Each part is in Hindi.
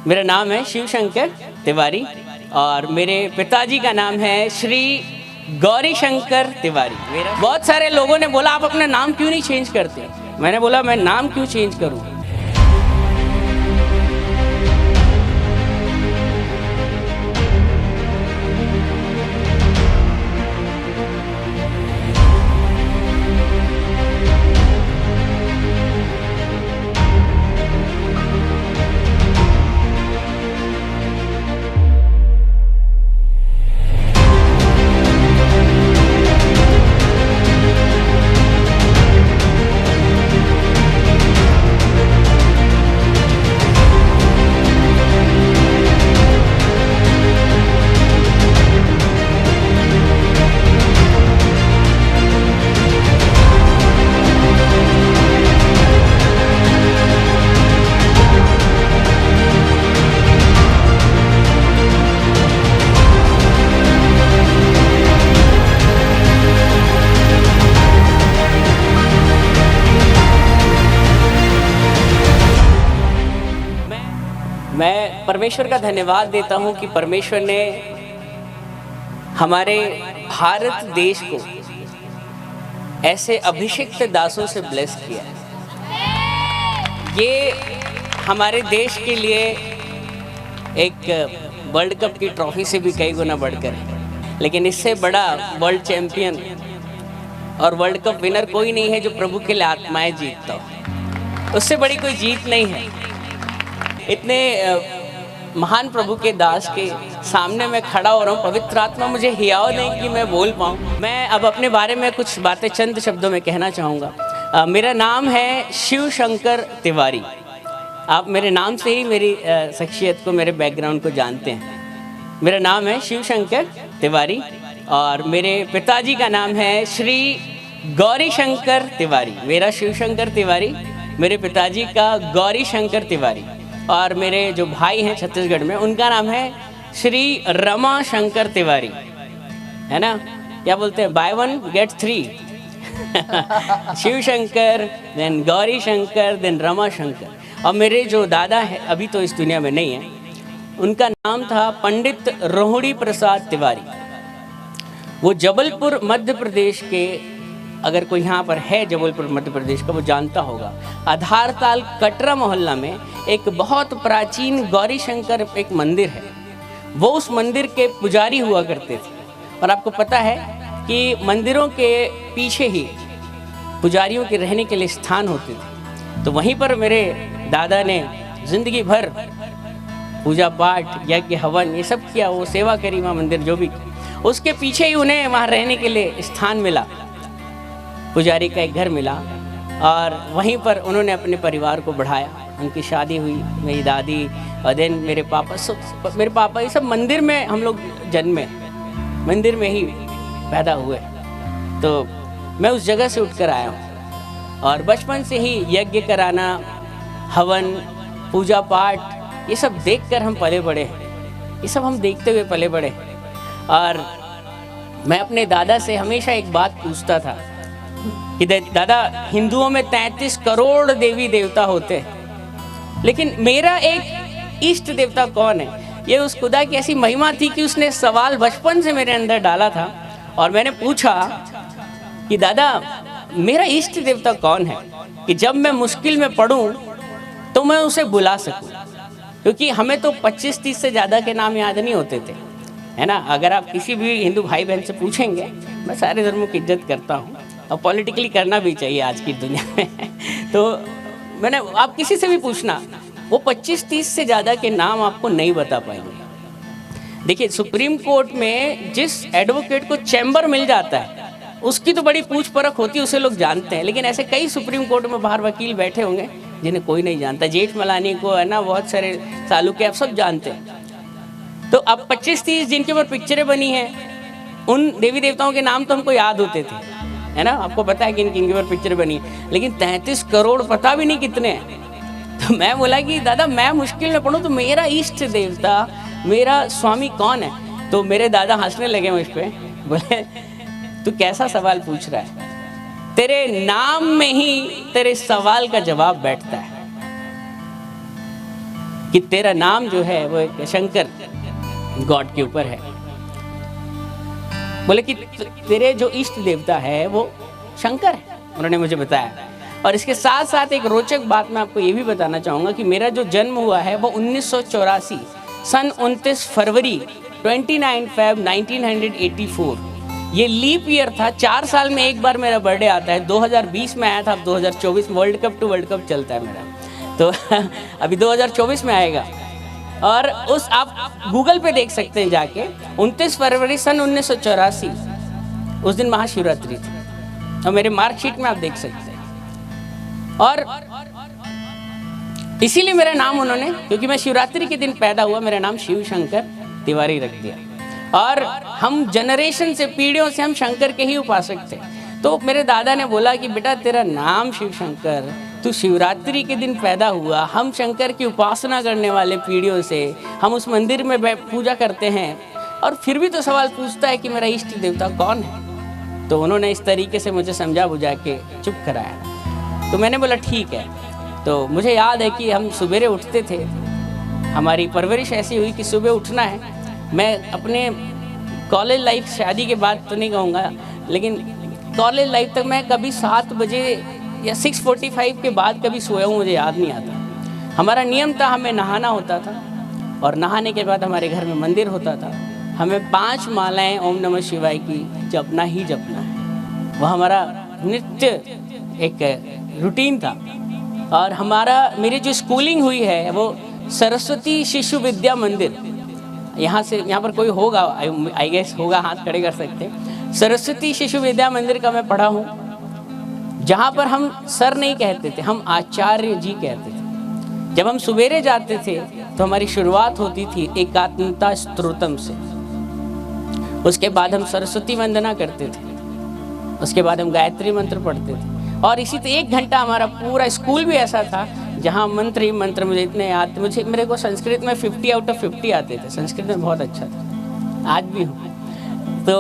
मेरा नाम है शिव शंकर तिवारी और मेरे पिताजी का नाम है श्री गौरी शंकर तिवारी। बहुत सारे लोगों ने बोला आप अपना नाम क्यों नहीं चेंज करते। मैंने बोला मैं नाम क्यों चेंज करूं। मैं परमेश्वर का धन्यवाद देता हूं कि परमेश्वर ने हमारे भारत देश को ऐसे अभिषिक्त दासों से ब्लेस किया है। ये हमारे देश के लिए एक वर्ल्ड कप की ट्रॉफी से भी कई गुना बढ़कर है, लेकिन इससे बड़ा वर्ल्ड चैंपियन और वर्ल्ड कप विनर कोई नहीं है जो प्रभु के लिए आत्माएं जीतता हो। उससे बड़ी कोई जीत नहीं है। इतने महान प्रभु के दास के सामने मैं खड़ा हो रहा हूँ। पवित्र आत्मा मुझे हियाव नहीं कि मैं बोल पाऊँ। मैं अब अपने बारे में कुछ बातें चंद शब्दों में कहना चाहूँगा। मेरा नाम है शिव शंकर तिवारी। आप मेरे नाम से ही मेरी शख्सियत को, मेरे बैकग्राउंड को जानते हैं। मेरा नाम है शिव शंकर तिवारी और मेरे पिताजी का नाम है श्री गौरी शंकर तिवारी। मेरा शिव शंकर तिवारी, मेरे पिताजी का गौरी शंकर तिवारी और मेरे जो भाई हैं छत्तीसगढ़ में उनका नाम है श्री रमा शंकर तिवारी, है ना। क्या बोलते हैं, buy one get three. Shiv Shankar, then Gauri Shankar, then Rama Shankar. और मेरे जो दादा है अभी तो इस दुनिया में नहीं है, उनका नाम था पंडित रोहिणी प्रसाद तिवारी। वो जबलपुर मध्य प्रदेश के, अगर कोई यहाँ पर है जबलपुर मध्य प्रदेश का वो जानता होगा, आधारताल कटरा मोहल्ला में एक बहुत प्राचीन गौरी शंकर एक मंदिर है। वो उस मंदिर के पुजारी हुआ करते थे। और आपको पता है कि मंदिरों के पीछे ही पुजारियों के रहने के लिए स्थान होते थे। तो वहीं पर मेरे दादा ने जिंदगी भर पूजा पाठ, यज्ञ, हवन ये सब किया। वो सेवा करी वहाँ मंदिर जो भी, उसके पीछे ही उन्हें वहाँ रहने के लिए स्थान मिला, पुजारी का एक घर मिला और वहीं पर उन्होंने अपने परिवार को बढ़ाया। उनकी शादी हुई, मेरी दादी और देन मेरे पापा ये सब मंदिर में हम लोग जन्मे, मंदिर में ही पैदा हुए। तो मैं उस जगह से उठकर आया हूँ और बचपन से ही यज्ञ कराना, हवन, पूजा पाठ ये सब देखकर हम पले बड़े हैं। ये सब हम देखते हुए पले बड़े। और मैं अपने दादा से हमेशा एक बात पूछता था कि दादा, हिंदुओं में 33 करोड़ देवी देवता होते हैं, लेकिन मेरा एक इष्ट देवता कौन है। ये उस खुदा की ऐसी महिमा थी कि उसने सवाल बचपन से मेरे अंदर डाला था। और मैंने पूछा कि दादा, मेरा इष्ट देवता कौन है कि जब मैं मुश्किल में पड़ूं तो मैं उसे बुला सकूं। क्योंकि हमें तो 25-30 से ज़्यादा के नाम याद नहीं होते थे, है ना। अगर आप किसी भी हिंदू भाई बहन से पूछेंगे, मैं सारे धर्मों की इज्जत करता हूँ और पॉलिटिकली करना भी चाहिए आज की दुनिया में। तो मैंने, आप किसी से भी पूछना, वो 25-30 से ज़्यादा के नाम आपको नहीं बता पाएंगे। देखिए, सुप्रीम कोर्ट में जिस एडवोकेट को चैम्बर मिल जाता है उसकी तो बड़ी पूछ परख होती है, उसे लोग जानते हैं। लेकिन ऐसे कई सुप्रीम कोर्ट में बाहर वकील बैठे होंगे जिन्हें कोई नहीं जानता। जेठमलानी को, है ना, बहुत सारे चालुक्य, आप सब जानते हैं। तो अब 25-30 जिनके ऊपर पिक्चरें बनी हैं, उन देवी देवताओं के नाम तो हमको याद होते थे, है ना। आपको पता है कि इनके ऊपर पिक्चर बनी, लेकिन 33 करोड़ पता भी नहीं कितने हैं। तो मैं बोला कि दादा, मैं मुश्किल में पड़ूं तो मेरा इष्ट देवता, मेरा स्वामी कौन है। तो मेरे दादा हंसने लगे मुझ पे, बोले तू कैसा सवाल पूछ रहा है, तेरे नाम में ही तेरे सवाल का जवाब बैठता है कि तेरा नाम जो है वो एक शंकर गॉड के ऊपर है। बोले कि तेरे जो इष्ट देवता है वो शंकर है, उन्होंने मुझे बताया। और इसके साथ साथ एक रोचक बात मैं आपको ये भी बताना चाहूँगा कि मेरा जो जन्म हुआ है वो 1984 सन 29 फरवरी 29 फेब 1984, ये लीप ईयर था। 4 साल में एक बार मेरा बर्थडे आता है। 2020 में आया था, अब 2024 world cup to world cup चलता है मेरा, तो अभी 2024 में आएगा। और उस आप गूगल पे देख सकते हैं जाके, 29 फरवरी सन 1984 उस दिन महाशिवरात्रि थी, और मेरे मार्कशीट में आप देख सकते हैं। और इसीलिए मेरा नाम उन्होंने, क्योंकि मैं शिवरात्रि के दिन पैदा हुआ, मेरा नाम शिव शंकर तिवारी रख दिया। और हम जनरेशन से, पीढ़ियों से हम शंकर के ही उपासक थे। तो मेरे दादा ने बोला कि बेटा तेरा नाम शिव शंकर, तू शिवरात्रि के दिन पैदा हुआ, हम शंकर की उपासना करने वाले पीढ़ियों से, हम उस मंदिर में पूजा करते हैं, और फिर भी तो सवाल पूछता है कि मेरा इष्ट देवता कौन है। तो उन्होंने इस तरीके से मुझे समझा बुझा के चुप कराया। तो मैंने बोला ठीक है। तो मुझे याद है कि हम सुबेरे उठते थे, हमारी परवरिश ऐसी हुई कि सुबह उठना है। मैं अपने कॉलेज लाइफ, शादी के बाद तो नहीं कहूँगा, लेकिन कॉलेज लाइफ तक मैं कभी 7 बजे या 6:45 के बाद कभी सोया हूँ, मुझे याद नहीं आता। हमारा नियम था, हमें नहाना होता था, और नहाने के बाद हमारे घर में मंदिर होता था। हमें 5 मालाएं ओम नमः शिवाय की जपना ही जपना है। वह हमारा नित्य एक रूटीन था। और मेरी जो स्कूलिंग हुई है वो सरस्वती शिशु विद्या मंदिर, यहाँ पर कोई होगा, आई गेस होगा, हाथ खड़े कर सकते हैं। सरस्वती शिशु विद्या मंदिर का मैं पढ़ा हूँ, जहाँ पर हम सर नहीं कहते थे, हम आचार्य जी कहते थे। जब हम सुबेरे जाते थे तो हमारी शुरुआत होती थी एकात्मता स्तोत्रम से। उसके बाद हम सरस्वती वंदना करते थे, उसके बाद हम गायत्री मंत्र पढ़ते थे, और इसी तरह 1 घंटा हमारा पूरा स्कूल भी ऐसा था जहाँ मंत्र ही मंत्र। मुझे इतने याद, मेरे को संस्कृत में 50 आउट ऑफ 50 आते थे, संस्कृत में बहुत अच्छा था, आज भी हूँ। तो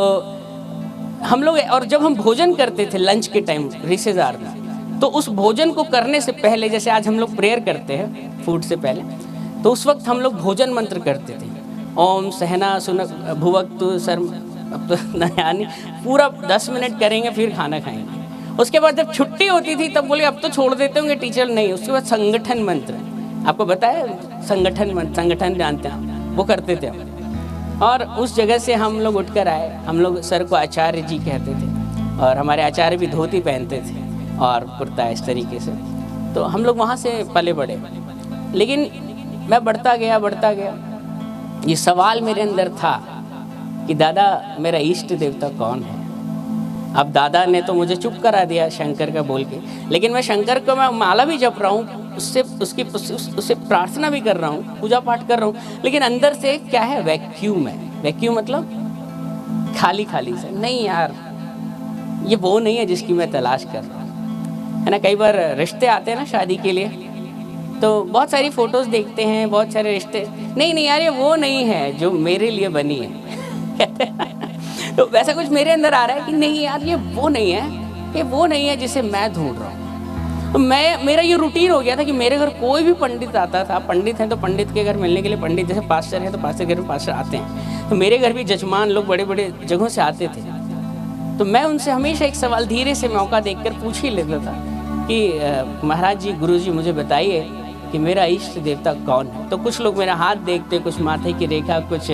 हम लोग, और जब हम भोजन करते थे लंच के टाइम, रिसेस आवर में, तो उस भोजन को करने से पहले, जैसे आज हम लोग प्रेयर करते हैं फूड से पहले, तो उस वक्त हम लोग भोजन मंत्र करते थे। ओम सहना सुनक भुवक्तु सर्व, यानी पूरा 10 मिनट करेंगे, फिर खाना खाएंगे। उसके बाद जब छुट्टी होती थी तब बोले अब तो छोड़ देते होंगे टीचर, नहीं। उसके बाद संगठन मंत्र, आपको बताया संगठन मंत्र, संगठन जानते हैं, वो करते थे हम। और उस जगह से हम लोग उठकर आए। हम लोग सर को आचार्य जी कहते थे, और हमारे आचार्य भी धोती पहनते थे और कुर्ता, इस तरीके से। तो हम लोग वहाँ से पले बढ़े। लेकिन मैं बढ़ता गया, ये सवाल मेरे अंदर था कि दादा मेरा इष्ट देवता कौन है। अब दादा ने तो मुझे चुप करा दिया शंकर का बोल के, लेकिन मैं शंकर को, मैं माला भी जप रहा हूँ, उससे प्रार्थना भी कर रहा हूँ, पूजा पाठ कर रहा हूँ, लेकिन अंदर से क्या है, वैक्यूम है। वैक्यूम मतलब खाली से। नहीं यार, ये वो नहीं है जिसकी मैं तलाश कर रहा हूँ, है ना। कई बार रिश्ते आते हैं ना शादी के लिए, तो बहुत सारी फोटोज़ देखते हैं, बहुत सारे रिश्ते, नहीं यार ये वो नहीं है जो मेरे लिए बनी है। तो वैसा कुछ मेरे अंदर आ रहा है कि नहीं यार ये वो नहीं है जिसे मैं ढूंढ रहा हूँ। तो मेरा ये रूटीन हो गया था कि मेरे घर कोई भी पंडित आता था, पंडित हैं तो पंडित के घर मिलने के लिए पंडित, जैसे पास्टर है तो पास्टर के घर पास्टर आते हैं, तो मेरे घर भी जजमान लोग बड़े बड़े जगहों से आते थे। तो मैं उनसे हमेशा एक सवाल धीरे से मौका देखकर पूछ ही लेता था कि महाराज जी, गुरु जी, मुझे बताइए कि मेरा इष्ट देवता कौन है। तो कुछ लोग मेरा हाथ देखते, कुछ माथे की रेखा, कुछ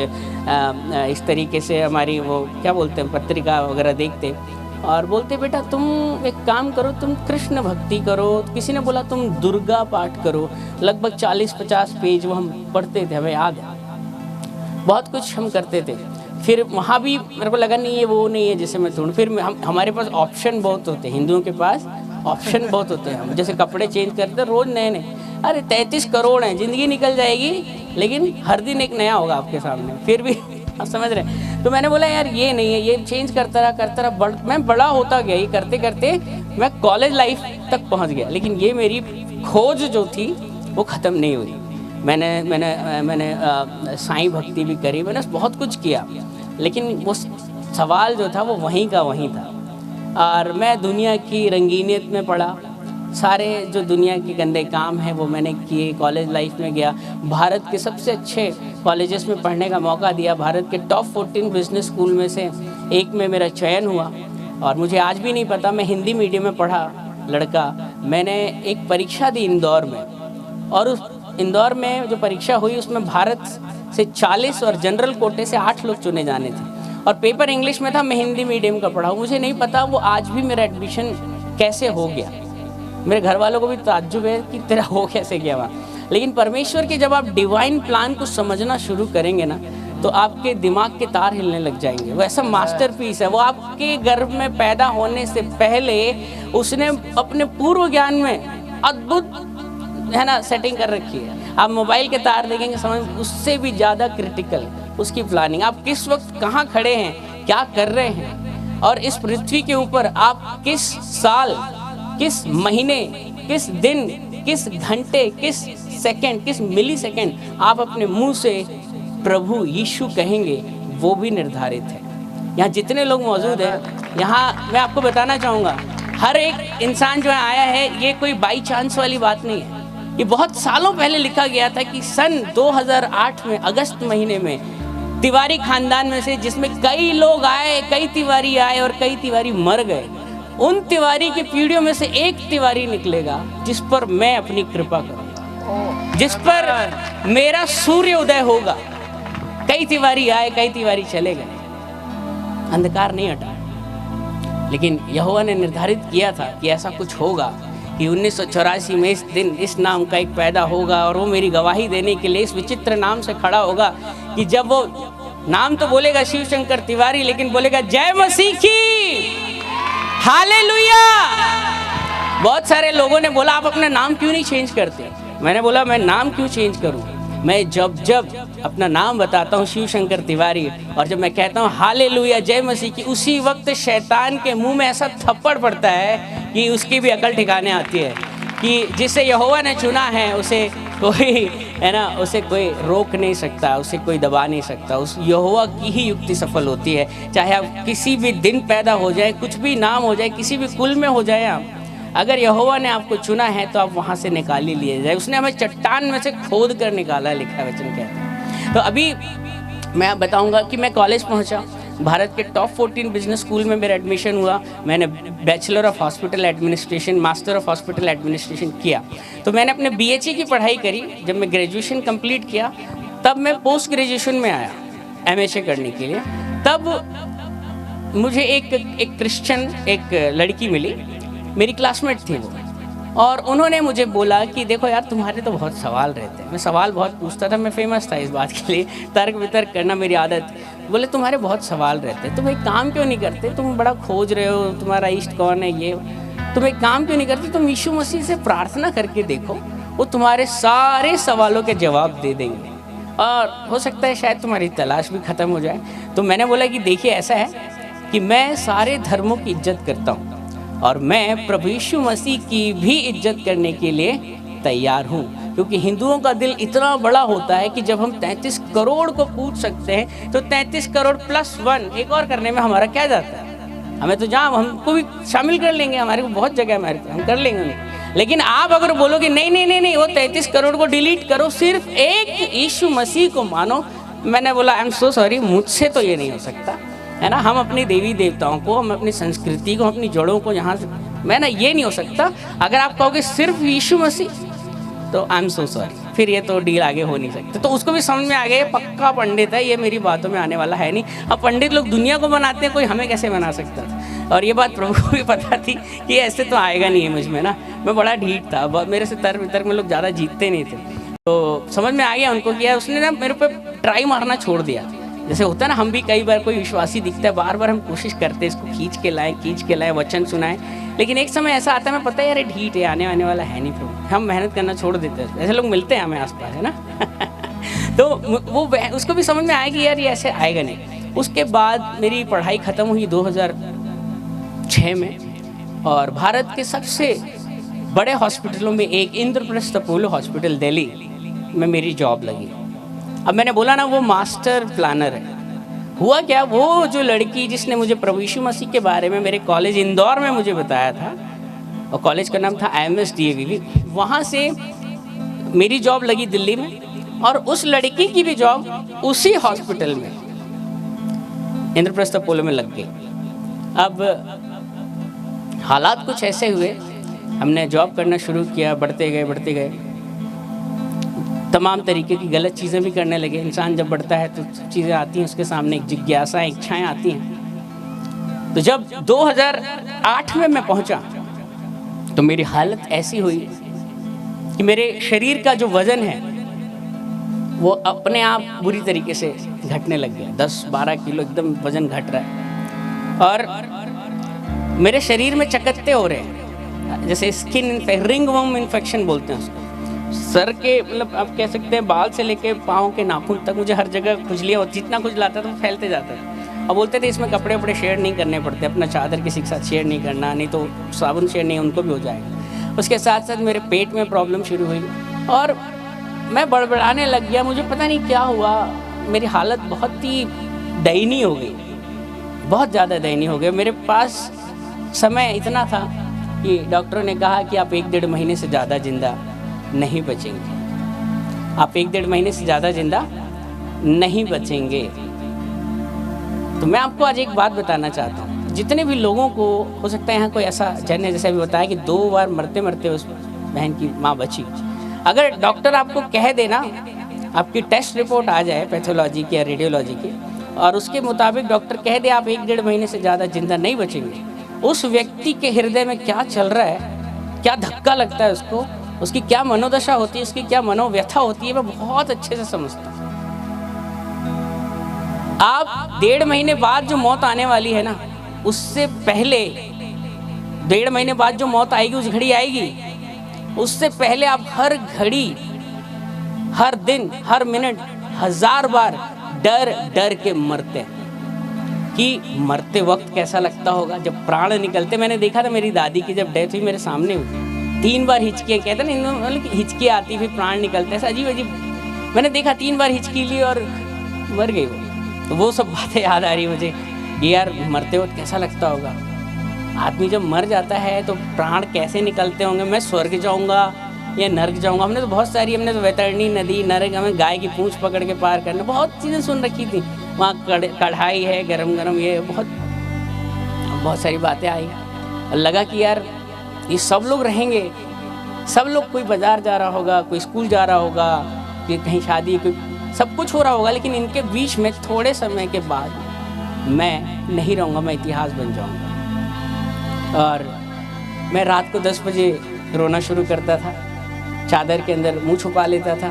इस तरीके से हमारी वो क्या बोलते हैं पत्रिका वगैरह देखते, और बोलते बेटा तुम एक काम करो, तुम कृष्ण भक्ति करो। किसी ने बोला तुम दुर्गा पाठ करो। लगभग 40-50 पेज वो हम पढ़ते थे, हमें याद है, बहुत कुछ हम करते थे। फिर वहाँ भी मेरे को लगा नहीं ये वो नहीं है जिसे मैं ढूंढ। फिर हमारे पास ऑप्शन बहुत होते हैं, हिंदुओं के पास ऑप्शन बहुत होते हैं। हम जैसे कपड़े चेंज करते रोज़ नए, अरे 33 करोड़ हैं, ज़िंदगी निकल जाएगी, लेकिन हर दिन एक नया होगा आपके सामने, फिर भी आप समझ रहे हैं। तो मैंने बोला यार ये नहीं है, ये चेंज करता रहा मैं बड़ा होता गया। ये करते करते मैं कॉलेज लाइफ तक पहुंच गया, लेकिन ये मेरी खोज जो थी वो ख़त्म नहीं हुई। मैंने साईं भक्ति भी करी, मैंने बहुत कुछ किया, लेकिन वो सवाल जो था वो वहीं का वहीं था। और मैं दुनिया की रंगीनियत में पड़ा, सारे जो दुनिया के गंदे काम हैं वो मैंने किए। कॉलेज लाइफ में गया, भारत के सबसे अच्छे कॉलेजेस में पढ़ने का मौका दिया। भारत के टॉप 14 बिजनेस स्कूल में से एक में मेरा चयन हुआ। और मुझे आज भी नहीं पता, मैं हिंदी मीडियम में पढ़ा लड़का, मैंने एक परीक्षा दी इंदौर में, और उस इंदौर में जो परीक्षा हुई उसमें भारत से 40 और जनरल कोटे से 8 लोग चुने जाने थे, और पेपर इंग्लिश में था। मैं हिंदी मीडियम का पढ़ा हूँ, मुझे नहीं पता वो आज भी मेरा एडमिशन कैसे हो गया। मेरे घर वालों को भी ताज्जुब है कि तेरा हो कैसे गया वहाँ। लेकिन परमेश्वर के जब आप डिवाइन प्लान को समझना शुरू करेंगे ना, तो आपके दिमाग के तार हिलने लग जाएंगे। वो ऐसा मास्टरपीस है, वो आपके गर्भ में पैदा होने से पहले उसने अपने पूर्व ज्ञान में अद्भुत है ना सेटिंग कर रखी है। आप मोबाइल के तार देखेंगे, समझ उससे भी ज़्यादा क्रिटिकल उसकी प्लानिंग। आप किस वक्त कहाँ खड़े हैं, क्या कर रहे हैं, और इस पृथ्वी के ऊपर आप किस साल, किस महीने, किस दिन, किस घंटे, किस सेकंड, किस मिली सेकंड आप अपने मुंह से प्रभु यीशु कहेंगे, वो भी निर्धारित है। यहाँ जितने लोग मौजूद हैं, यहाँ मैं आपको बताना चाहूँगा, हर एक इंसान जो आया है, ये कोई बाई चांस वाली बात नहीं है। ये बहुत सालों पहले लिखा गया था कि सन 2008 में अगस्त महीने में तिवारी खानदान में से, जिसमें कई लोग आए, कई तिवारी आए और कई तिवारी मर गए, उन तिवारी की पीढ़ियों में से एक तिवारी निकलेगा जिस पर मैं अपनी कृपा करूंगा, जिस पर मेरा सूर्य उदय होगा। कई तिवारी आए, कई तिवारी चले गए, अंधकार नहीं हटा, लेकिन यहोवा ने निर्धारित किया था कि ऐसा कुछ होगा कि 1984 में इस दिन इस नाम का एक पैदा होगा, और वो मेरी गवाही देने के लिए इस विचित्र नाम से खड़ा होगा कि जब वो नाम तो बोलेगा शिव शंकर तिवारी, लेकिन बोलेगा जय मसीह की, हालेलुया। बहुत सारे लोगों ने बोला आप अपना नाम क्यों नहीं चेंज करते। मैंने बोला मैं नाम क्यों चेंज करूं, मैं जब अपना नाम बताता हूँ शिव शंकर तिवारी, और जब मैं कहता हूँ हालेलुया जय मसीह की, उसी वक्त शैतान के मुंह में ऐसा थप्पड़ पड़ता है कि उसकी भी अकल ठिकाने आती है कि जिसे यहोवा ने चुना है उसे कोई है ना, उसे कोई रोक नहीं सकता, उसे कोई दबा नहीं सकता। उस यहोवा की ही युक्ति सफल होती है। चाहे आप किसी भी दिन पैदा हो जाए, कुछ भी नाम हो जाए, किसी भी कुल में हो जाए आप, अगर यहोवा ने आपको चुना है तो आप वहाँ से निकाल ही लिए जाए। उसने हमें चट्टान में से खोद कर निकाला, लिखा वचन कहता है। तो अभी मैं बताऊँगा कि मैं कॉलेज पहुँचा, भारत के टॉप 14 बिजनेस स्कूल में मेरा एडमिशन हुआ। मैंने bachelor of hospital administration, master of hospital administration किया। तो मैंने अपने BHE की पढ़ाई करी। जब मैं ग्रेजुएशन कंप्लीट किया तब मैं पोस्ट ग्रेजुएशन में आया MHA करने के लिए। तब मुझे एक क्रिश्चियन एक लड़की मिली, मेरी क्लासमेट थी वो, और उन्होंने मुझे बोला कि देखो यार तुम्हारे तो बहुत सवाल रहते हैं। मैं सवाल बहुत पूछता था, मैं फेमस था इस बात के लिए, तर्क वितर्क करना मेरी आदत। बोले तुम्हारे बहुत सवाल रहते हैं, तुम एक काम क्यों नहीं करते, तुम बड़ा खोज रहे हो तुम्हारा इष्ट कौन है, ये तुम एक काम क्यों नहीं करते, तुम यीशु मसीह से प्रार्थना करके देखो, वो तुम्हारे सारे सवालों के जवाब दे देंगे, और हो सकता है शायद तुम्हारी तलाश भी ख़त्म हो जाए। तो मैंने बोला कि देखिए ऐसा है कि मैं सारे धर्मों की इज्जत करता हूँ, और मैं प्रभु यीशु मसीह की भी इज्जत करने के लिए तैयार हूँ, क्योंकि हिंदुओं का दिल इतना बड़ा होता है कि जब हम 33 करोड़ को पूछ सकते हैं तो 33 करोड़ प्लस 1 एक और करने में हमारा क्या जाता है। हमें तो जहाँ हमको भी शामिल कर लेंगे, हमारे को बहुत जगह है हमारे पे, हम कर लेंगे उन्हें। लेकिन आप अगर बोलोगे नहीं नहीं नहीं नहीं वो 33 करोड़ को डिलीट करो, सिर्फ एक यीशु मसीह को मानो, मैंने बोला आई एम सो सॉरी, मुझसे तो ये नहीं हो सकता है ना। हम अपनी देवी देवताओं को, हम अपनी संस्कृति को, अपनी जड़ों को यहाँ से, मैं ना ये नहीं हो सकता। अगर आप कहोगे सिर्फ यीशु मसीह, तो आई एम सो सॉरी, फिर ये तो डील आगे हो नहीं सकती। तो उसको भी समझ में आ गया, पक्का पंडित है, ये मेरी बातों में आने वाला है नहीं। अब पंडित लोग दुनिया को बनाते हैं, कोई हमें कैसे बना सकता था। और ये बात प्रभु को भी पता थी कि ऐसे तो आएगा नहीं है मुझ में ना, मैं बड़ा ढीठ था, मेरे से तर्क वितर्क में लोग ज़्यादा जीतते नहीं थे। तो समझ में आ गया उनको कि उसने ना मेरे पे ट्राई मारना छोड़ दिया। जैसे होता है ना, हम भी कई बार कोई विश्वासी दिखता है, बार बार हम कोशिश करते हैं इसको खींच के लाएं, वचन सुनाएं, लेकिन एक समय ऐसा आता है, मैं पता है यार ढीठ है, आने वाला है नहीं प्रभु, हम मेहनत करना छोड़ देते हैं। ऐसे लोग मिलते हैं हमें आसपास, है ना। तो वो उसको भी समझ में आया कि यार ये ऐसे आएगा नहीं। उसके बाद मेरी पढ़ाई ख़त्म हुई 2006 में, और भारत के सबसे बड़े हॉस्पिटलों में एक इंद्रप्रस्थ अपोलो हॉस्पिटल दिल्ली में मेरी जॉब लगी। अब मैंने बोला ना वो मास्टर प्लानर है। हुआ क्या, वो जो लड़की जिसने मुझे प्रभु यीशु मसीह के बारे में मेरे कॉलेज इंदौर में मुझे बताया था, और कॉलेज का नाम था IMS DAV। वहाँ से मेरी जॉब लगी दिल्ली में और उस लड़की की भी जॉब उसी हॉस्पिटल में इंद्रप्रस्थ अपोलो में लग गई। अब हालात कुछ ऐसे हुए, हमने जॉब करना शुरू किया, बढ़ते गए, तमाम तरीके की गलत चीज़ें भी करने लगे। इंसान जब बढ़ता है तो चीज़ें आती हैं उसके सामने, एक जिज्ञासा, इच्छाएँ आती हैं। तो जब 2008 में मैं पहुंचा तो मेरी हालत ऐसी हुई कि मेरे शरीर का जो वज़न है वो अपने आप बुरी तरीके से घटने लग गया। 10-12 किलो एकदम वज़न घट रहा है और मेरे शरीर में चकत्ते हो रहे हैं, जैसे स्किन रिंगवर्म इन्फेक्शन बोलते हैं उसको। सर के मतलब आप कह सकते हैं बाल से लेके पाँव के नाखून तक मुझे हर जगह खुजलियाँ और जितना खुजलाता था वो फैलते जाता था। और बोलते थे इसमें कपड़े वपड़े शेयर नहीं करने पड़ते, अपना चादर किसी के साथ शेयर नहीं करना, नहीं तो साबुन शेयर नहीं, उनको भी हो जाएगा। उसके साथ साथ मेरे पेट में प्रॉब्लम शुरू हुई और मैं बड़बड़ाने लग गया। मुझे पता नहीं क्या हुआ, मेरी हालत बहुत ही दयनीय हो गई, बहुत ज़्यादा दयनीय हो गया। मेरे पास समय इतना था कि डॉक्टरों ने कहा कि आप 1-1.5 महीने से ज़्यादा ज़िंदा नहीं बचेंगे, आप 1-1.5 महीने से ज़्यादा ज़िंदा नहीं बचेंगे। तो मैं आपको आज एक बात बताना चाहता हूँ, जितने भी लोगों को हो सकता है यहाँ कोई ऐसा जन है, जैसे अभी बताया कि 2 बार मरते मरते उस बहन की माँ बची। अगर डॉक्टर आपको कह देना, आपकी टेस्ट रिपोर्ट आ जाए पैथोलॉजी की या रेडियोलॉजी की और उसके मुताबिक डॉक्टर कह दे आप 1-1.5 महीने से ज़्यादा जिंदा नहीं बचेंगे, उस व्यक्ति के हृदय में क्या चल रहा है, क्या धक्का लगता है उसको, उसकी क्या मनोदशा होती है, उसकी क्या मनोव्यथा होती है, मैं बहुत अच्छे से समझता हूँ। आप 1.5 महीने बाद जो मौत आने वाली है ना, उससे पहले 1.5 महीने बाद जो मौत आएगी, उस घड़ी आएगी, उससे पहले आप हर घड़ी, हर दिन, हर मिनट 1000 बार डर डर के मरते हैं कि मरते वक्त कैसा लगता होगा जब प्राण निकलते। मैंने देखा था मेरी दादी की जब डेथ हुई मेरे सामने हुई, 3 बार हिचकी, कहते ना मतलब हिचकी आती फिर प्राण निकलते, ऐसा अजीब अजीब मैंने देखा। 3 बार हिचकी ली और मर गई वो। तो वो सब बातें याद आ रही मुझे कि यार मरते वक्त कैसा लगता होगा, आदमी जब मर जाता है तो प्राण कैसे निकलते होंगे, मैं स्वर्ग जाऊंगा या नर्क जाऊंगा। हमने तो बहुत सारी, हमने तो वैतरणी नदी, नरक, हमें गाय की पूंछ पकड़ के पार करना, बहुत चीज़ें सुन रखी थी। वहाँ कढ़ाई है गरम गरम, ये बहुत सारी बातें आई और लगा कि यार ये सब लोग रहेंगे, सब लोग, कोई बाजार जा रहा होगा, कोई स्कूल जा रहा होगा, कि कहीं शादी, कोई सब कुछ हो रहा होगा, लेकिन इनके बीच में थोड़े समय के बाद मैं नहीं रहूँगा, मैं इतिहास बन जाऊँगा। और मैं रात को 10 बजे रोना शुरू करता था, चादर के अंदर मुंह छुपा लेता था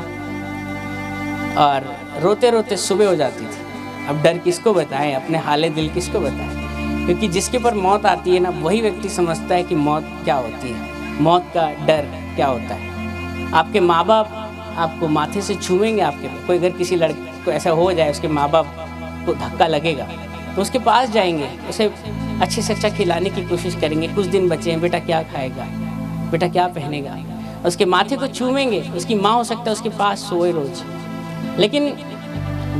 और रोते रोते सुबह हो जाती थी। अब डर किसको बताएं, अपने हाले दिल किसको बताएं, क्योंकि जिसके ऊपर मौत आती है ना, वही व्यक्ति समझता है कि मौत क्या होती है, मौत का डर क्या होता है। आपके माँ बाप आपको माथे से छूएंगे, आपके कोई अगर किसी लड़के को ऐसा हो जाए, उसके माँ बाप को धक्का लगेगा तो उसके पास जाएंगे, उसे अच्छे से अच्छा खिलाने की कोशिश करेंगे, कुछ दिन बचे हैं, बेटा क्या खाएगा, बेटा क्या पहनेगा, उसके माथे को छूएंगे। उसकी माँ हो सकता है उसके पास सोए रोज, लेकिन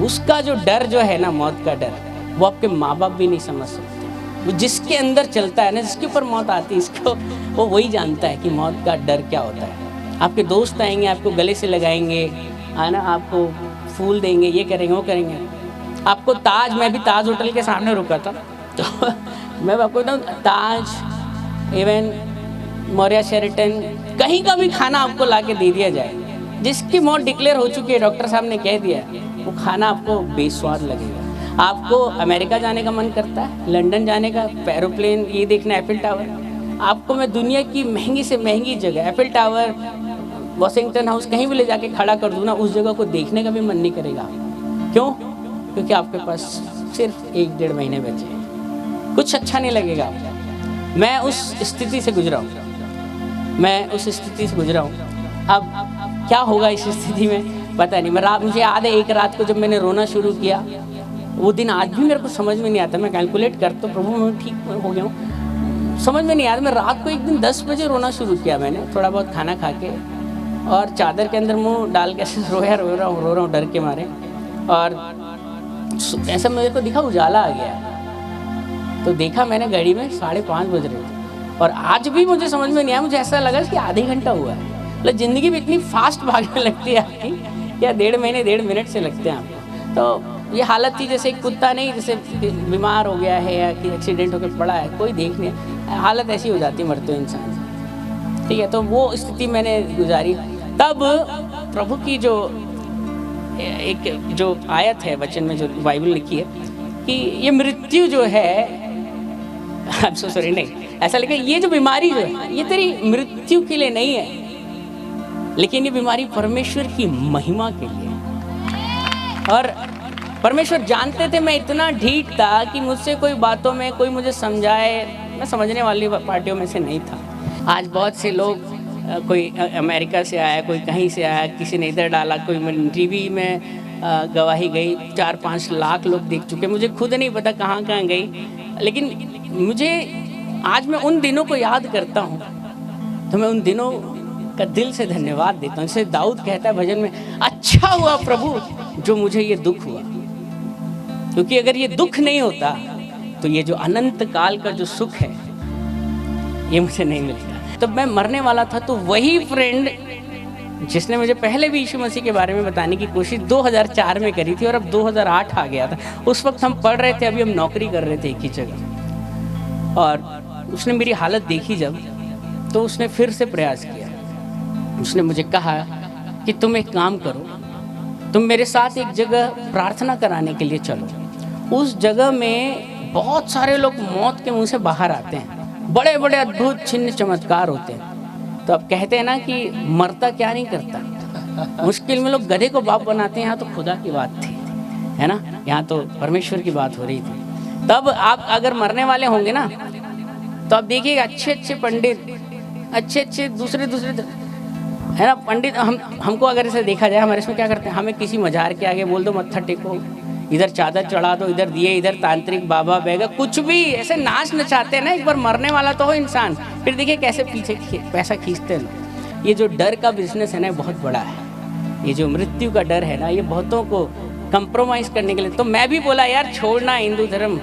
उसका जो डर जो है ना, मौत का डर, वो आपके माँ बाप भी नहीं समझ सकते। वो जिसके अंदर चलता है ना, जिसके ऊपर मौत आती है, इसको वो वही जानता है कि मौत का डर क्या होता है। आपके दोस्त आएंगे, आपको गले से लगाएंगे, है ना, आपको फूल देंगे, ये करेंगे वो करेंगे। आपको ताज, मैं भी ताज होटल के सामने रुका था, तो मैं आपको बताऊँ, ताज, इवन मौर्या शेरेटन, कहीं का भी खाना आपको ला के दे दिया जाए, जिसकी मौत डिक्लेयर हो चुकी है, डॉक्टर साहब ने कह दिया, वो खाना आपको बेस्वाद लगेगा। आपको अमेरिका जाने का मन करता है, लंदन जाने का, एरोप्लेन, ये देखना एफिल टावर, आपको मैं दुनिया की महंगी से महंगी जगह, एफिल टावर, वॉशिंगटन हाउस, कहीं भी ले जाके खड़ा कर दूँ ना, उस जगह को देखने का भी मन नहीं करेगा। क्यों? क्योंकि आपके पास सिर्फ 1-1.5 महीने बचे हैं, कुछ अच्छा नहीं लगेगा। मैं उस स्थिति से गुजरा हूँ, मैं उस स्थिति से गुजरा हूँ। अब क्या होगा इस स्थिति में पता नहीं। मुझे याद है, एक रात को जब मैंने रोना शुरू किया, वो दिन आज भी मेरे को समझ में नहीं आता। मैं कैलकुलेट करता हूँ, प्रभु मैं ठीक हो गया हूँ, समझ में नहीं आता। मैं रात को एक दिन 10 बजे रोना शुरू किया मैंने, थोड़ा बहुत खाना खा के, और चादर के अंदर मुँह डाल के ऐसे रो रहा हूँ डर के मारे। और ऐसा मेरे को दिखा, उजाला आ गया, तो देखा मैंने घड़ी में 5:30 बज रहे थे, और आज भी मुझे समझ में नहीं आया, मुझे ऐसा लगा कि आधे घंटा हुआ है। मतलब ज़िंदगी भी इतनी फास्ट भागने लगती है आपकी, या 1.5 महीने 1.5 मिनट से लगते हैं आपको। तो ये हालत थी जैसे एक कुत्ता नहीं, जैसे बीमार हो गया है या कि एक्सीडेंट होकर पड़ा है, कोई देख नहीं, हालत ऐसी हो जाती मरते हुए इंसान। ठीक है, तो वो स्थिति मैंने गुजारी। तब प्रभु की जो आयत है वचन में, जो बाइबल लिखी है कि ये मृत्यु जो है, आई एम सो सॉरी, नहीं ऐसा लिखा, ये जो बीमारी जो है ये तेरी मृत्यु के लिए नहीं है, लेकिन ये बीमारी परमेश्वर की महिमा के लिए। और परमेश्वर जानते थे मैं इतना ढीठ था कि मुझसे कोई बातों में कोई मुझे समझाए, मैं समझने वाली पार्टियों में से नहीं था। आज बहुत से लोग, कोई अमेरिका से आया, कोई कहीं से आया, किसी ने इधर डाला, कोई टीवी में गवाही गई, 4-5 लाख लोग देख चुके, मुझे खुद नहीं पता कहाँ कहाँ गई। लेकिन मुझे आज मैं उन दिनों को याद करता हूँ तो मैं उन दिनों का दिल से धन्यवाद देता हूँ। जैसे दाऊद कहता है भजन में, अच्छा हुआ प्रभु जो मुझे ये दुख हुआ, क्योंकि अगर ये दुख नहीं होता तो ये जो अनंत काल का जो सुख है ये मुझे नहीं मिलता। तो मैं मरने वाला था, तो वही फ्रेंड जिसने मुझे पहले भी यीशु मसीह के बारे में बताने की कोशिश 2004 में करी थी, और अब 2008 आ गया था। उस वक्त हम पढ़ रहे थे, अभी हम नौकरी कर रहे थे एक ही जगह, और उसने मेरी हालत देखी जब, तो उसने फिर से प्रयास किया। उसने मुझे कहा कि तुम एक काम करो, तुम मेरे साथ एक जगह प्रार्थना कराने के लिए चलो। उस जगह में बहुत सारे लोग मौत के मुंह से बाहर आते हैं, बड़े बड़े अद्भुत चिन्ह चमत्कार होते हैं। तो अब कहते हैं ना कि मरता क्या नहीं करता, मुश्किल में लोग गधे को बाप बनाते हैं। यहाँ तो खुदा की बात थी, है ना, यहाँ तो परमेश्वर की बात हो रही थी। तब आप अगर मरने वाले होंगे ना, तो आप देखिएगा अच्छे अच्छे पंडित, अच्छे अच्छे दूसरे है ना पंडित, हमको अगर इसे देखा जाए, हमारे इसमें क्या करते हैं, हमें किसी मजार के आगे बोल दो मत्था टेको, इधर चादर चढ़ा दो, इधर दिए, इधर तांत्रिक बाबा बैगा, कुछ भी ऐसे नाच नचाते हैं ना। एक बार मरने वाला तो हो इंसान, फिर देखिए कैसे पीछे पैसा खींचते हैं। ये जो डर का बिजनेस है ना, बहुत बड़ा है। ये जो मृत्यु का डर है ना, ये बहुतों को कंप्रोमाइज करने के लिए। तो मैं भी बोला यार छोड़ना हिंदू धर्म,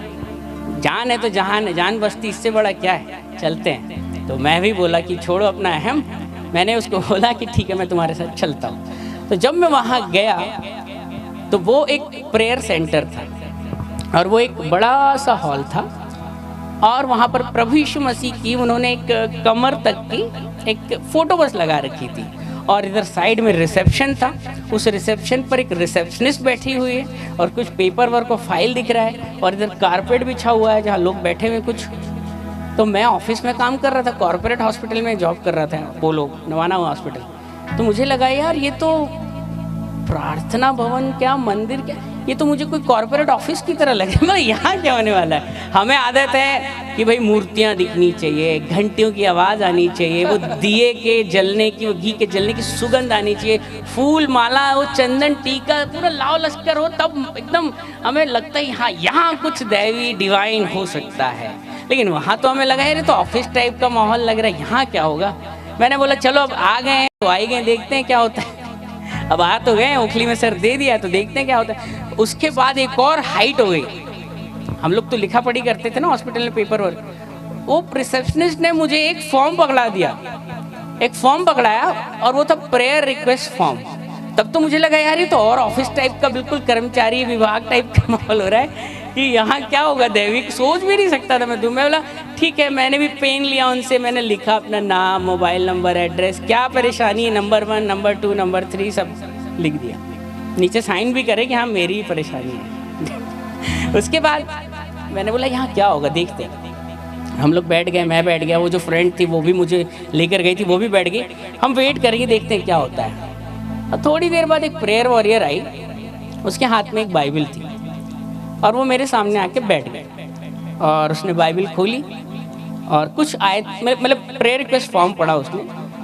जान है तो जहान है, जान बस्ती, इससे बड़ा क्या है, चलते हैं। तो मैं भी बोला कि छोड़ो अपना अहम, मैंने उसको बोला कि ठीक है मैं तुम्हारे साथ चलता हूँ। तो जब मैं वहाँ गया तो वो एक प्रेयर सेंटर था, और वो एक बड़ा सा हॉल था, और वहाँ पर प्रभु यीशु मसीह की उन्होंने एक कमर तक की एक फ़ोटो बस लगा रखी थी, और इधर साइड में रिसेप्शन था। उस रिसेप्शन पर एक रिसेप्शनिस्ट बैठी हुई है, और कुछ पेपर वर्क और फाइल दिख रहा है, और इधर कारपेट बिछा हुआ है जहाँ लोग बैठे हुए कुछ। तो मैं ऑफिस में काम कर रहा था, कॉर्पोरेट हॉस्पिटल में जॉब कर रहा था, पोलो नवाना हॉस्पिटल। तो मुझे लगा यार ये तो प्रार्थना भवन क्या, मंदिर क्या, ये तो मुझे कोई कॉर्पोरेट ऑफिस की तरह लगे। मतलब यहाँ क्या होने वाला है। हमें आदत है कि भाई मूर्तियाँ दिखनी चाहिए, घंटियों की आवाज़ आनी चाहिए, वो दिए के जलने की, वो घी के जलने की सुगंध आनी चाहिए, फूल माला, वो चंदन टीका, पूरा लाव लश्कर हो, तब एकदम हमें लगता है हाँ यहाँ कुछ दैवी डिवाइन हो सकता है। लेकिन वहाँ तो हमें लगा है तो ऑफिस टाइप का माहौल लग रहा है, यहाँ क्या होगा। मैंने बोला चलो अब आ गए हैं तो आ ही गए, देखते हैं क्या होता है। अब आ तो गए, उखली में सर दे दिया, तो देखते हैं क्या होता है। उसके बाद एक और हाइट हो गई। हम लोग तो लिखा पढ़ी करते थे ना हॉस्पिटल में, पेपर वर्क। वो रिसेप्शनिस्ट ने मुझे एक फॉर्म पकड़ा दिया, एक फॉर्म पकड़ाया, और वो था प्रेयर रिक्वेस्ट फॉर्म। तब तो मुझे लगा यार ये तो और ऑफिस टाइप का, बिल्कुल कर्मचारी विभाग टाइप का माहौल हो रहा है कि यहाँ क्या होगा, दैविक सोच भी नहीं सकता था मैं। तो मैं बोला ठीक है, मैंने भी पेन लिया उनसे, मैंने लिखा अपना नाम, मोबाइल नंबर, एड्रेस, क्या परेशानी है, नंबर 1, नंबर 2, नंबर 3 सब लिख दिया। नीचे साइन भी करे कि हाँ मेरी ही परेशानी है। उसके बाद मैंने बोला यहाँ क्या होगा, देखते हैं। हम लोग बैठ गए, मैं बैठ गया, वो जो फ्रेंड थी वो भी मुझे लेकर गई थी, वो भी बैठ गई। हम वेट करेंगे, देखते हैं क्या होता है। और थोड़ी देर बाद एक प्रेयर वॉरियर आई, उसके हाथ में एक बाइबल थी, और वो मेरे सामने आके बैठ गए, और उसने बाइबल खोली और कुछ आयत, मतलब प्रेयर रिक्वेस्ट फॉर्म पढ़ा उसने,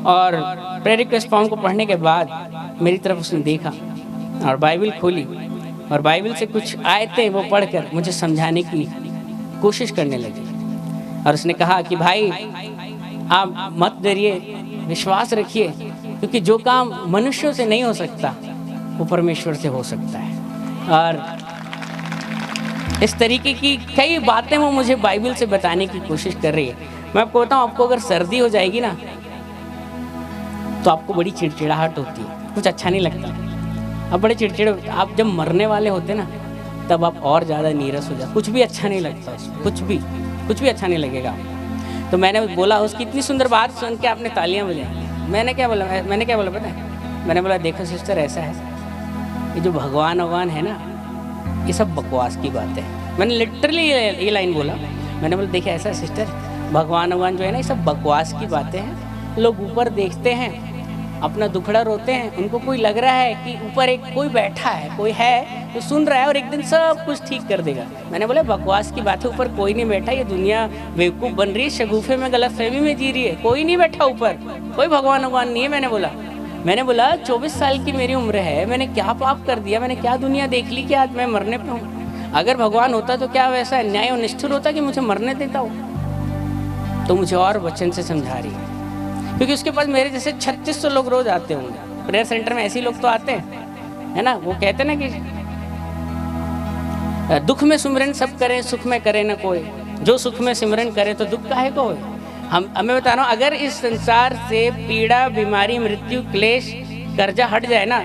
और प्रेयर रिक्वेस्ट फॉर्म को पढ़ने के बाद मेरी तरफ उसने देखा और बाइबल खोली, और बाइबल से कुछ आयतें वो पढ़कर मुझे समझाने की कोशिश करने लगी। और उसने कहा कि भाई आप मत डरिए, विश्वास रखिए, क्योंकि जो काम मनुष्यों से नहीं हो सकता वो परमेश्वर से हो सकता है। और इस तरीके की कई बातें वो मुझे बाइबल से बताने की कोशिश कर रही है। मैं आपको बताऊं, आपको अगर सर्दी हो जाएगी ना तो आपको बड़ी चिड़चिड़ाहट होती है, कुछ अच्छा नहीं लगता, आप बड़े चिड़चिड़े। आप जब मरने वाले होते ना तब आप और ज़्यादा नीरस हो जाते, कुछ भी अच्छा नहीं लगता उसमें, कुछ भी अच्छा नहीं लगेगा। तो मैंने बोला, उसकी इतनी सुंदर बात सुन के आपने तालियां बजाई। मैंने क्या बोला पता है? मैंने बोला देखो सिस्टर, ऐसा है, ये जो भगवान है ना, ये सब बकवास की बात है। मैंने लिटरली ये लाइन बोला। मैंने बोला देखिए ऐसा सिस्टर, भगवान जो है ना, ये सब बकवास की बातें हैं। लोग ऊपर देखते हैं, अपना दुखड़ा रोते हैं, उनको कोई लग रहा है कि ऊपर एक कोई बैठा है, कोई है तो सुन रहा है और एक दिन सब कुछ ठीक कर देगा। मैंने बोला बकवास की बात है, ऊपर कोई नहीं बैठा, ये दुनिया बेवकूफ़ बन रही है, शगुफे में गलतफहमी में जी रही है, कोई नहीं बैठा ऊपर, कोई भगवान नहीं है। मैंने बोला 24 साल की मेरी उम्र है, मैंने क्या पाप कर दिया, मैंने क्या दुनिया देख ली कि आज मैं मरने पे हूँ। अगर भगवान होता तो क्या वैसा न्याय और निष्ठुर होता कि मुझे मरने देता हो? तो मुझे और वचन से समझा रही है, क्योंकि उसके पास मेरे जैसे 3600 लोग रोज आते होंगे प्रेयर सेंटर में, ऐसे ही लोग तो आते हैं, है ना। वो कहते हैं ना कि दुख में सिमरन सब करें, सुख में करे ना कोई, जो सुख में सिमरन करे तो दुख काहे को होए। हमें बता रहा हूँ, अगर इस संसार से पीड़ा, बीमारी, मृत्यु, क्लेश, कर्जा हट जाए ना,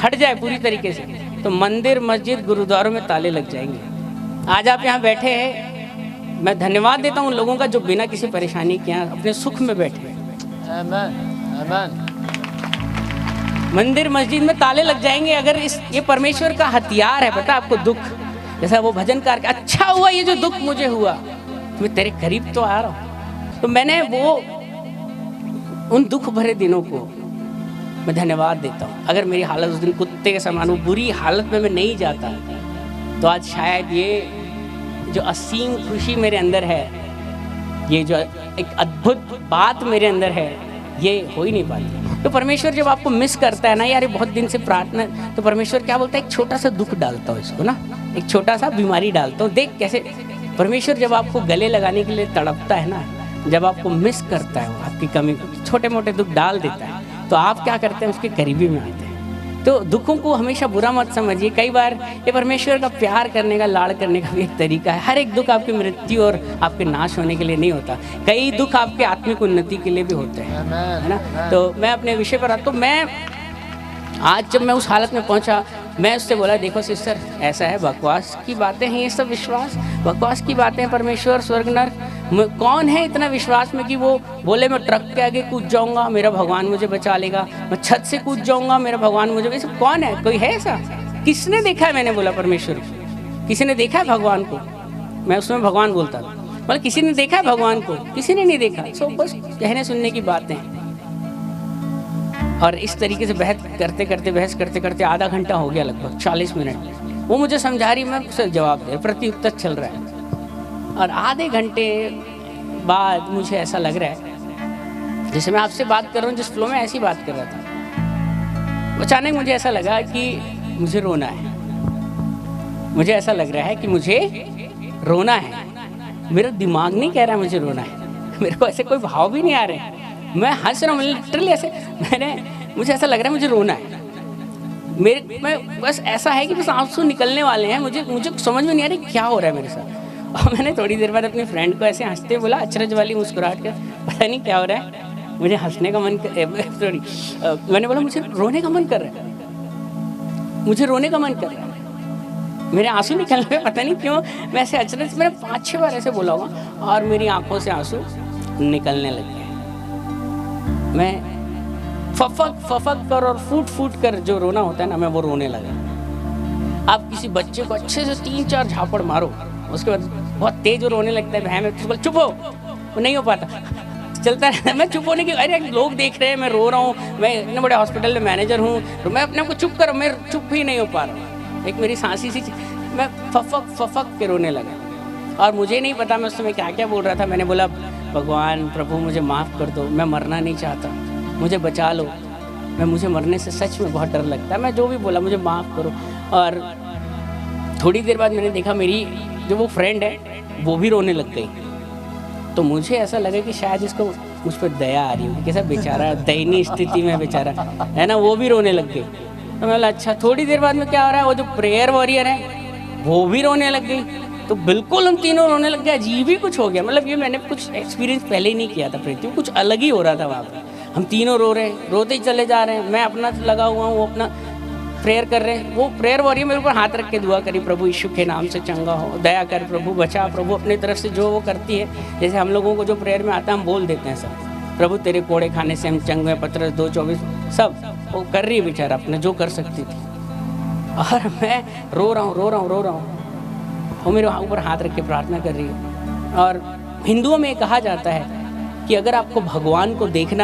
हट जाए पूरी तरीके से, तो मंदिर, मस्जिद, गुरुद्वारों में ताले लग जाएंगे। आज आप यहाँ बैठे हैं, मैं धन्यवाद देता हूँ उन लोगों का जो बिना किसी परेशानी के यहाँ अपने सुख में बैठे हैं। आमीन। मंदिर, मस्जिद में ताले लग जाएंगे अगर ये परमेश्वर का हथियार है। पता आपको, दुख, जैसा वो भजनकार, अच्छा हुआ ये जो दुख मुझे हुआ, मैं तेरे करीब तो आ रहा हूँ। तो मैंने वो उन दुख भरे दिनों को मैं धन्यवाद देता हूँ। अगर मेरी हालत उस दिन कुत्ते के समान, वो बुरी हालत में मैं नहीं जाता, तो आज शायद ये जो असीम खुशी मेरे अंदर है, ये जो एक अद्भुत बात मेरे अंदर है, ये हो ही नहीं पाती। तो परमेश्वर जब आपको मिस करता है ना यार, ये बहुत दिन से प्रार्थना, तो परमेश्वर क्या बोलता है, एक छोटा सा दुख डालता हूँ इसको ना, एक छोटा सा बीमारी डालता हूँ। देख कैसे परमेश्वर जब आपको गले लगाने के लिए तड़पता है ना, जब आपको मिस करता है, वो आपकी कमी को छोटे मोटे दुख डाल देता है, तो आप क्या करते हैं, उसके करीबी में आते हैं। तो दुखों को हमेशा बुरा मत समझिए। कई बार ये परमेश्वर का प्यार करने का, लाड़ करने का भी एक तरीका है। हर एक दुख आपकी मृत्यु और आपके नाश होने के लिए नहीं होता, कई दुख आपके आत्मिक उन्नति के लिए भी होते हैं, है ना। तो मैं अपने विषय पर आता, तो मैं आज जब मैं उस हालत में पहुंचा, मैं उससे बोला देखो सिस्टर, ऐसा है, बकवास की बातें हैं ये सब, विश्वास बकवास की बातें हैं। परमेश्वर, स्वर्ग, नर्क, कौन है इतना विश्वास में कि वो बोले मैं ट्रक के आगे कूद जाऊंगा, मेरा भगवान मुझे बचा लेगा, मैं छत से कूद जाऊंगा, मेरा भगवान मुझे, वैसे कौन है, कोई है ऐसा? किसने देखा है? मैंने बोला परमेश्वर, किसी ने देखा है भगवान को? मैं उसमें भगवान बोलता था, मतलब किसी ने देखा है भगवान को? किसी ने नहीं देखा। सो बस कहने सुनने की बातें। और इस तरीके से बहस करते करते आधा घंटा हो गया, लगभग 40 मिनट। वो मुझे समझा रही, मैं उसे जवाब दे, प्रत्युत्तर चल रहा है। और आधे घंटे बाद मुझे ऐसा लग रहा है जैसे मैं आपसे बात कर रहा हूँ, जिस फ्लो में ऐसी बात कर रहा था, अचानक मुझे ऐसा लगा कि मुझे रोना है। मुझे ऐसा लग रहा है कि मुझे रोना है। मेरा दिमाग नहीं कह रहा है मुझे रोना है, मेरे को ऐसे कोई भाव भी नहीं आ रहे हैं, मैं हंस रहा हूँ लिटरली ऐसे। मुझे ऐसा लग रहा है मुझे रोना है। मैं बस ऐसा है कि बस आंसू निकलने वाले हैं, मुझे समझ में नहीं आ रही क्या हो रहा है मेरे साथ। और मैंने थोड़ी देर बाद अपनी फ्रेंड को ऐसे हंसते बोला, अचरज वाली मुस्कुराहट कर, पता नहीं क्या हो रहा है, मुझे हंसने का मन मैंने बोला मुझे रोने का मन कर रहा है, मुझे रोने का मन कर रहा है, मेरे आंसू निकल रहे, पता नहीं क्यों। मैं ऐसे अचरज, मैंने 5-6 बार ऐसे बोला होगा और मेरी आंखों से आंसू निकलने लग गए। मैं फफक कर और फूट कर जो रोना होता है ना, मैं वो रोने लगा। आप किसी बच्चे को अच्छे से 3-4 झापड़ मारो, उसके बाद बहुत तेज रोने लगता है, भैं में चुप हो, वो नहीं हो पाता, चलता रहता है। मैं चुप होने की, अरे लोग देख रहे हैं मैं रो रहा हूँ, मैं इतने बड़े हॉस्पिटल में मैनेजर हूँ, तो मैं अपने आप को चुप कर, मैं चुप ही नहीं हो पा रहा। एक मेरी सांसी सी, मैं फफक के रोने लगा। और मुझे नहीं पता मैं उस समय क्या क्या बोल रहा था। मैंने बोला भगवान प्रभु मुझे माफ़ कर दो, मैं मरना नहीं चाहता, मुझे बचा लो, मुझे मरने से सच में बहुत डर लगता है, मैं जो भी बोला मुझे माफ़ करो। और थोड़ी देर बाद मैंने देखा मेरी जो वो फ्रेंड है वो भी रोने लग गई। तो मुझे ऐसा लगा कि शायद इसको मुझ पर दया आ रही होगी, कैसा बेचारा दयनीय स्थिति में बेचारा है ना, वो भी रोने लग गई। तो मैं बोला अच्छा। थोड़ी देर बाद में क्या हो रहा है, वो जो प्रेयर वॉरियर है वो भी रोने लग गई। तो बिल्कुल हम तीनों रोने लग गए। अजीब ही कुछ हो गया, मतलब ये मैंने कुछ एक्सपीरियंस पहले ही नहीं किया था पृथ्वी, कुछ अलग ही हो रहा था वहाँ पर। हम तीनों रो रहे हैं, रोते ही चले जा रहे हैं। मैं अपना लगा हुआ हूँ, वो अपना प्रेयर कर रहे हैं। वो प्रेयर वॉरियर मेरे ऊपर हाथ रख के दुआ करी, प्रभु यीशु के नाम से चंगा हो, दया कर प्रभु, बचा प्रभु। अपनी तरफ से जो वो करती है, जैसे हम लोगों को जो प्रेयर में आता है हम बोल देते हैं सब, प्रभु तेरे कोड़े खाने से हम चंगे, पत्रस 2:24 सब वो कर रही है बेचारा अपने जो कर सकती थी। और मैं रो रहा हूँ, वो मेरे ऊपर हाथ रख के प्रार्थना कर रही है। और हिंदुओं में कहा जाता है कि अगर आपको भगवान को देखना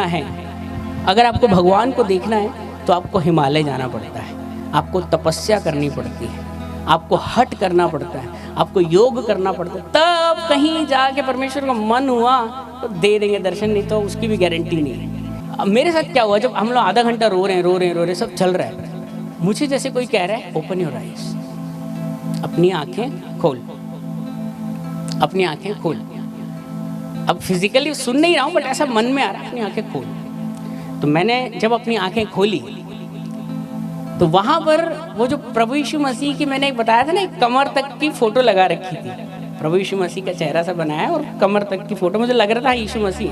है, तो आपको हिमालय जाना पड़ता है, आपको तपस्या करनी पड़ती है, आपको हट करना पड़ता है, आपको योग करना पड़ता है, तब कहीं जाके परमेश्वर का मन हुआ तो दे देंगे दर्शन, नहीं तो उसकी भी गारंटी नहीं है। अब मेरे साथ क्या हुआ, जब हम लोग आधा घंटा रो रहे हैं, सब चल रहा है, मुझे जैसे कोई कह रहा है ओपन योर आईज, अपनी आंखें खोल। अब फिजिकली सुन नहीं रहा हूँ, बट ऐसा मन में आ रहा है अपनी आंखें खोल। तो मैंने जब अपनी आंखें खोली तो वहां पर वो जो प्रभु यीशु मसीह की, मैंने एक बताया था ना, एक कमर तक की फोटो लगा रखी थी। प्रभु यीशु मसीह का चेहरा सा बनाया और कमर तक की फोटो, मुझे लग रहा था यीशु मसीह।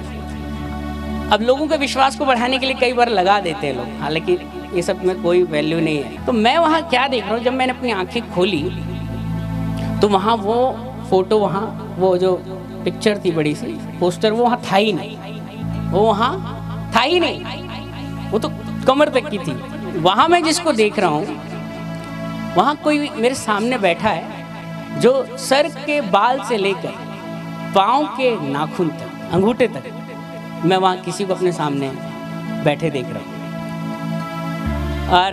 अब लोगों के विश्वास को बढ़ाने के लिए कई बार लगा देते हैं लोग, हालांकि ये सब में कोई वैल्यू नहीं है। तो मैं वहाँ क्या देख रहा हूँ, जब मैंने अपनी आंखें खोली तो वहाँ वो फोटो, वहाँ वो जो पिक्चर थी बड़ी सी पोस्टर, वो वहाँ था ही नहीं, वो तो कमर तक की थी। वहाँ मैं जिसको देख रहा हूँ, वहाँ कोई मेरे सामने बैठा है जो सर के बाल से लेकर पाँव के नाखून तक, अंगूठे तक, मैं वहाँ किसी को अपने सामने बैठे देख रहा हूँ। और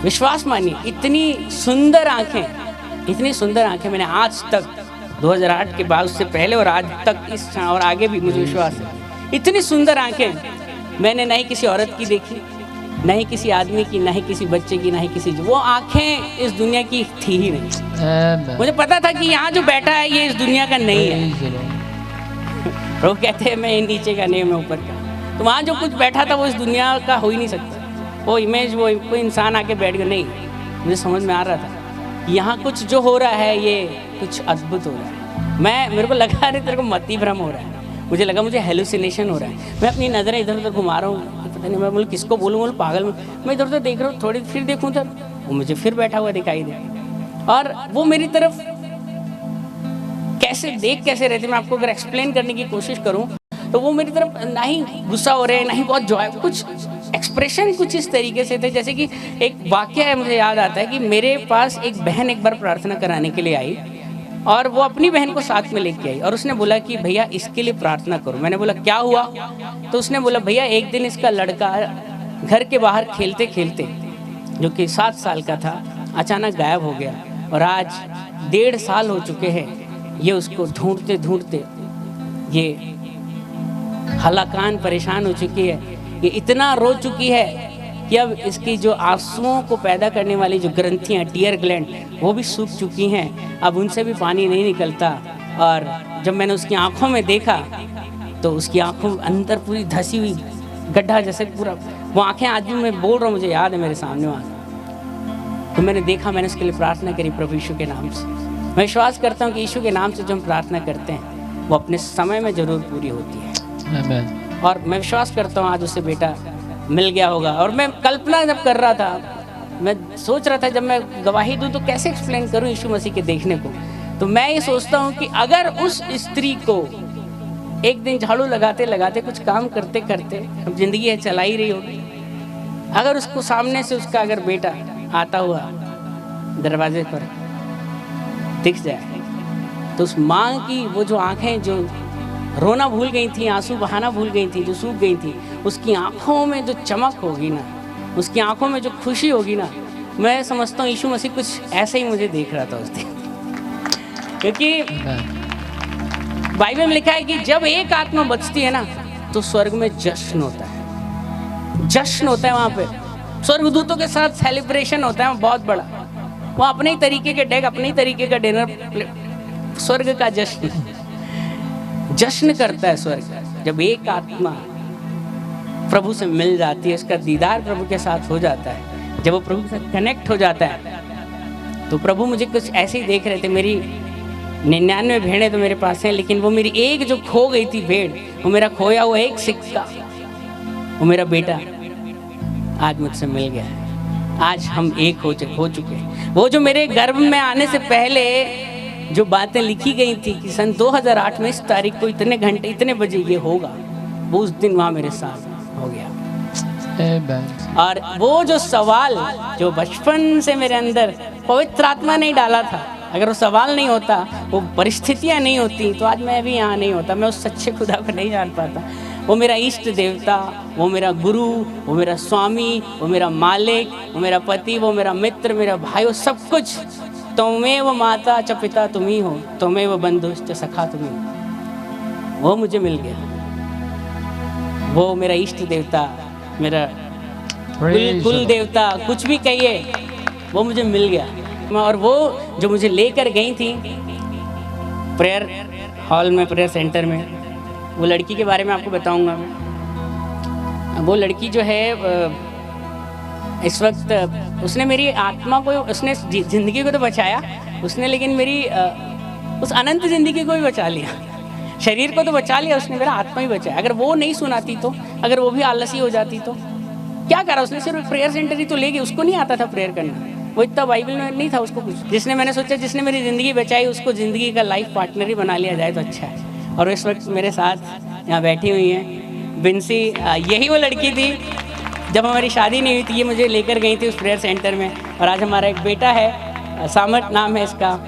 विश्वास मानिए, इतनी सुंदर आंखें मैंने आज तक 2008 के बाद, उससे पहले और आज तक, इस और आगे भी मुझे विश्वास है, इतनी सुंदर आंखें मैंने ना ही किसी औरत की देखी, ना ही किसी आदमी की, ना ही किसी बच्चे की, ना ही किसी, वो आंखें इस दुनिया की थी ही नहीं। मुझे पता था कि यहाँ जो बैठा है ये इस दुनिया का नहीं है। वो कहते हैं मैं नीचे का नहीं, मैं ऊपर का। तो वहाँ जो कुछ बैठा था वो इस दुनिया का हो ही नहीं सकता। वो इमेज, वो कोई इंसान आके बैठ गया, नहीं, मुझे समझ में आ रहा था यहाँ कुछ जो हो रहा है ये कुछ अद्भुत हो रहा है। मेरे को लगा अरे तेरे को मति भ्रम हो रहा है, मुझे लगा मुझे हेलुसिनेशन हो रहा है। मैं अपनी नज़रें इधर उधर घुमा रहा हूँ, पता नहीं मैं बोलूँ किसको बोलूँ, पागल मैं इधर उधर देख रहा हूँ, थोड़ी फिर देखूँ उधर, वो मुझे फिर बैठा हुआ दिखाई दे, और वो मेरी तरफ कैसे रहते, मैं आपको अगर एक्सप्लेन करने की कोशिश करूँ तो वो मेरी तरफ ना ही गुस्सा हो रहे हैं, ना ही बहुत जॉय, कुछ एक्सप्रेशन कुछ इस तरीके से थे। जैसे कि एक वाकया है, मुझे याद आता है कि मेरे पास एक बहन एक बार प्रार्थना कराने के लिए आई, और वो अपनी बहन को साथ में लेके आई, और उसने बोला कि भैया इसके लिए प्रार्थना करो। मैंने बोला क्या हुआ? तो उसने बोला भैया एक दिन इसका लड़का घर के बाहर खेलते खेलते, जो कि 7 साल का था, अचानक गायब हो गया, और आज 1.5 साल हो चुके हैं ये उसको ढूंढते ढूंढते ये हलाकान परेशान हो चुकी है, ये इतना रो चुकी है कि अब इसकी जो आंसुओं को पैदा करने वाली जो ग्रंथियाँ, टीयर ग्लैंड, वो भी सूख चुकी हैं, अब उनसे भी पानी नहीं निकलता। और जब मैंने उसकी आंखों में देखा तो उसकी आंखों अंदर पूरी धसी हुई गड्ढा जैसे पूरा, वो आंखें आज भी मैं बोल रहा हूँ, मुझे याद है मेरे सामने वहाँ। तो मैंने देखा, मैंने उसके लिए प्रार्थना करी प्रभु यीशु के नाम से। मैं विश्वास करता हूँ कि यीशु के नाम से जो हम प्रार्थना करते हैं वो अपने समय में ज़रूर पूरी होती है। Amen. और मैं विश्वास करता हूँ आज उसे बेटा मिल गया होगा। और मैं कल्पना जब कर रहा था, मैं सोच रहा था जब मैं गवाही दूँ तो कैसे एक्सप्लेन करूँ यीशु मसीह के देखने को। तो मैं ये सोचता हूँ कि अगर उस स्त्री को एक दिन झाड़ू लगाते लगाते, कुछ काम करते करते, अब जिंदगी है चला ही रही होगी, अगर उसको सामने से उसका अगर बेटा आता हुआ दरवाजे पर दिख जाए, तो उस माँ की वो जो आंखें जो रोना भूल गई थी, आंसू बहाना भूल गई थी, जो सूख गई थी, उसकी आंखों में जो चमक होगी ना, उसकी आंखों में जो खुशी होगी ना, मैं समझता हूँ यीशु मसीह कुछ ऐसे ही मुझे देख रहा था उस दिन। क्योंकि बाइबल में लिखा है कि जब एक आत्मा बचती है ना तो स्वर्ग में जश्न होता है, जश्न होता है। वहाँ पे स्वर्गदूतों के साथ सेलिब्रेशन होता है बहुत बड़ा, वो अपने ही तरीके के डेक, अपने ही तरीके का डिनर, स्वर्ग का जश्न, जश्न करता है स्वर्ग। जब एक आत्मा प्रभु से मिल जाती है, उसका दीदार प्रभु के साथ हो जाता है, जब वो प्रभु के साथ कनेक्ट हो जाता है, तो प्रभु मुझे कुछ ऐसे ही देख रहे थे। मेरी 99 भेड़ें तो मेरे पास हैं, लेकिन वो मेरी एक जो खो गई थी भेड़, वो मेरा खोया हुआ एक सिक्का, वो मेरा बेटा आज मुझसे मिल गया है। आज हम एक हो चुके हैं। वो जो मेरे गर्भ में आने से पहले जो बातें लिखी गई थी कि सन 2008 में इस तारीख को इतने घंटे इतने बजे ये होगा, वो उस दिन वहाँ मेरे साथ हो गया। और वो जो सवाल जो बचपन से मेरे अंदर पवित्र आत्मा नहीं डाला था, अगर वो सवाल नहीं होता, वो परिस्थितियाँ नहीं होती, तो आज मैं भी यहाँ नहीं होता, मैं उस सच्चे खुदा को नहीं जान पाता। वो मेरा इष्ट देवता, वो मेरा गुरु, वो मेरा स्वामी, वो मेरा मालिक, वो मेरा पति, वो मेरा मित्र, मेरा भाई, वो सब कुछ। तुम्हें वो माता च पिता तुम ही हो, तुम्हें वो बंधु च सखा तुम ही हो। वो मुझे मिल गया। वो मेरा इष्ट देवता, मेरा कुल देवता, कुछ भी कहिए, वो मुझे मिल गया। और वो जो मुझे लेकर गई थी प्रेयर हॉल में, प्रेयर सेंटर में, वो लड़की के बारे में आपको बताऊंगा मैं। वो लड़की जो है इस वक्त, उसने मेरी आत्मा को, उसने ज़िंदगी को तो बचाया उसने, लेकिन मेरी उस अनंत ज़िंदगी को भी बचा लिया। शरीर को तो बचा लिया उसने, मेरा आत्मा ही बचाया। अगर वो नहीं सुनाती तो, अगर वो भी आलसी हो जाती तो क्या करा उसने? सिर्फ प्रेयर सेंटर ही तो ले गई। उसको नहीं आता था प्रेयर करना, वो इतना बाइबल में नहीं था उसको कुछ। जिसने, मैंने सोचा जिसने मेरी ज़िंदगी बचाई, उसको ज़िंदगी का लाइफ पार्टनर ही बना लिया जाए तो अच्छा है। और इस वक्त मेरे साथ यहाँ बैठी हुई हैं बिंसी। यही वो लड़की थी जब हमारी शादी नहीं हुई थी, ये मुझे लेकर गई थी उस प्रेयर सेंटर में। और आज हमारा एक बेटा है, सामर्थ नाम है इसका।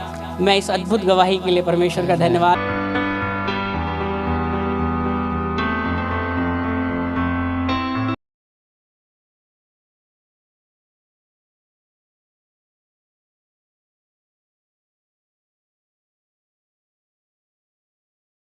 मैं इस अद्भुत गवाही के लिए परमेश्वर का धन्यवाद।